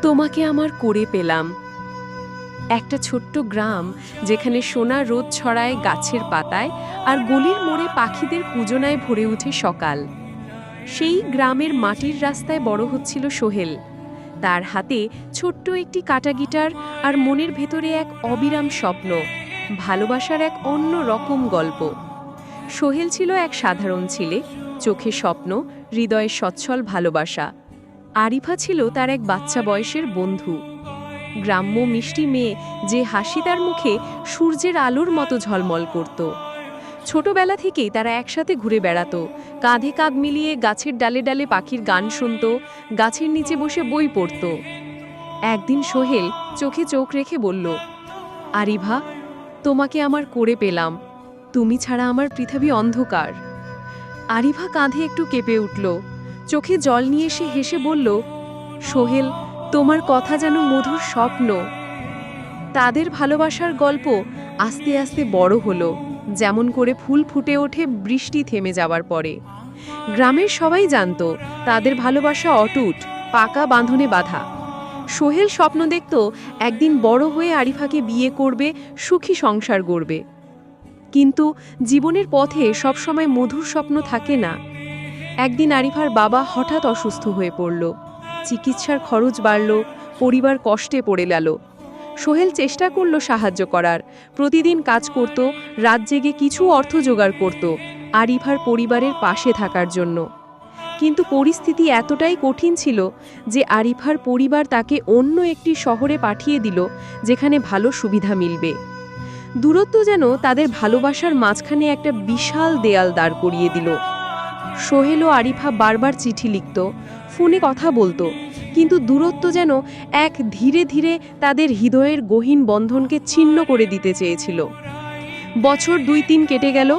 তোমাকে আমার করে পেলাম। একটা ছোট্ট গ্রাম যেখানে সোনার রোদ ছড়ায় গাছের পাতায় আর গলির মোড়ে পাখিদের পূজনায় ভরে ওঠে সকাল। সেই গ্রামের মাটির রাস্তায় বড় হচ্ছিল সোহেল। তার হাতে ছোট্ট একটি কাটা গিটার আর মনের ভেতরে এক অবিরাম স্বপ্ন, ভালোবাসার এক অন্য রকম গল্প। সোহেল ছিল এক সাধারণ ছেলে, চোখে স্বপ্ন, হৃদয়ে সচ্ছল ভালোবাসা। আরিফা ছিল তার এক বাচ্চা বয়সের বন্ধু, গ্রাম্য মিষ্টি মেয়ে যে হাসি তার মুখে সূর্যের আলোর মতো ঝলমল করত। ছোটবেলা থেকেই তারা একসাথে ঘুরে বেড়াত, কাঁধে কাঁধ মিলিয়ে গাছের ডালে ডালে পাখির গান শুনত, গাছের নিচে বসে বই পড়ত। একদিন সোহেল চোখে চোখ রেখে বলল, আরিভা, তোমাকে আমার করে পেলাম, তুমি ছাড়া আমার পৃথিবী অন্ধকার। আরিভা কাঁধে একটু কেঁপে উঠল, চোখে জল নিয়ে সে হেসে বলল, সোহেল, তোমার কথা যেন মধুর স্বপ্ন। তাদের ভালোবাসার গল্প আস্তে আস্তে বড় হলো, যেমন করে ফুল ফুটে ওঠে বৃষ্টি থেমে যাওয়ার পরে। গ্রামের সবাই জানত তাদের ভালোবাসা অটুট, পাকা বাঁধনে বাঁধা। সোহেল স্বপ্ন দেখত একদিন বড় হয়ে আরিফাকে বিয়ে করবে, সুখী সংসার গড়বে। কিন্তু জীবনের পথে সবসময় মধুর স্বপ্ন থাকে না। একদিন আরিফার বাবা হঠাৎ অসুস্থ হয়ে পড়ল, চিকিৎসার খরচ বাড়ল, পরিবার কষ্টে পড়ে গেল। সোহেল চেষ্টা করল সাহায্য করার, প্রতিদিন কাজ করত, রাত জেগে কিছু অর্থ জোগাড় করত আরিফার পরিবারের পাশে থাকার জন্য। কিন্তু পরিস্থিতি এতটাই কঠিন ছিল যে আরিফার পরিবার তাকে অন্য একটি শহরে পাঠিয়ে দিল, যেখানে ভালো সুবিধা মিলবে। দূরত্ব যেন তাদের ভালোবাসার মাঝখানে একটা বিশাল দেয়াল দাঁড় করিয়ে দিল। সোহেল ও আরিফা বারবার চিঠি লিখত, ফোনে কথা বলতো, কিন্তু দূরত্ব যেন এক ধীরে ধীরে তাদের হৃদয়ের গহীন বন্ধনকে ছিন্ন করে দিতে চেয়েছিল। বছর ২-৩ কেটে গেল,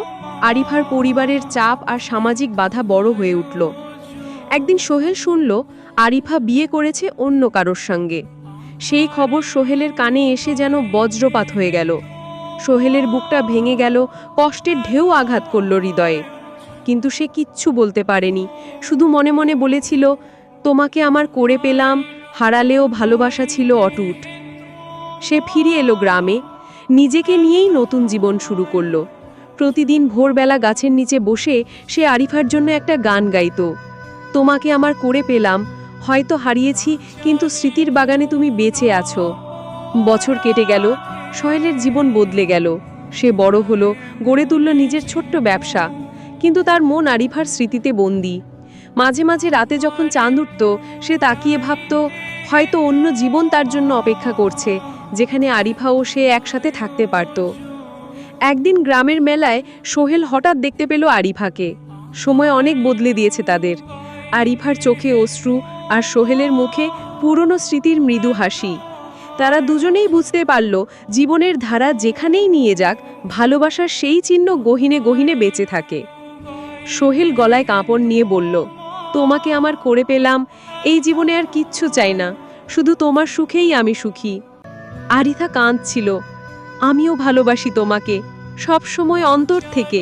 আরিফার পরিবারের চাপ আর সামাজিক বাধা বড় হয়ে উঠল। একদিন সোহেল শুনল আরিফা বিয়ে করেছে অন্য কারোর সঙ্গে। সেই খবর সোহেলের কানে এসে যেন বজ্রপাত হয়ে গেল। সোহেলের বুকটা ভেঙে গেল, কষ্টের ঢেউ আঘাত করল হৃদয়ে। কিন্তু সে কিচ্ছু বলতে পারেনি, শুধু মনে মনে বলেছিল, তোমাকে আমার করে পেলাম, হারালেও ভালোবাসা ছিল অটুট। সে ফিরে এলো গ্রামে, নিজেকে নিয়েই নতুন জীবন শুরু করল। প্রতিদিন ভোরবেলা গাছের নিচে বসে সে আরিফার জন্য একটা গান গাইত, তোমাকে আমার করে পেলাম, হয়তো হারিয়েছি কিন্তু স্মৃতির বাগানে তুমি বেঁচে আছো। বছর কেটে গেল, সোহেলের জীবন বদলে গেল। সে বড় হলো, গড়ে তুলল নিজের ছোট্ট ব্যবসা, কিন্তু তার মন আরিফার স্মৃতিতে বন্দী। মাঝে মাঝে রাতে যখন চাঁদ উঠত, সে তাকিয়ে ভাবত হয়তো অন্য জীবন তার জন্য অপেক্ষা করছে, যেখানে আরিফা ও সে একসাথে থাকতে পারত। একদিন গ্রামের মেলায় সোহেল হঠাৎ দেখতে পেল আরিফাকে। সময় অনেক বদলে দিয়েছে তাদের। আরিফার চোখে অশ্রু আর সোহেলের মুখে পুরনো স্মৃতির মৃদু হাসি। তারা দুজনেই বুঝতে পারল, জীবনের ধারা যেখানেই নিয়ে যাক, ভালোবাসার সেই চিহ্ন গহীনে গহীনে বেঁচে থাকে। সোহেল গলায় কাঁপন নিয়ে বলল, তোমাকে আমার করে পেলাম, এই জীবনে আর কিচ্ছু চাই না, শুধু তোমার সুখেই আমি সুখী। আরিফা কাঁদছিল, আমিও ভালোবাসি তোমাকে, সব সময় অন্তর থেকে।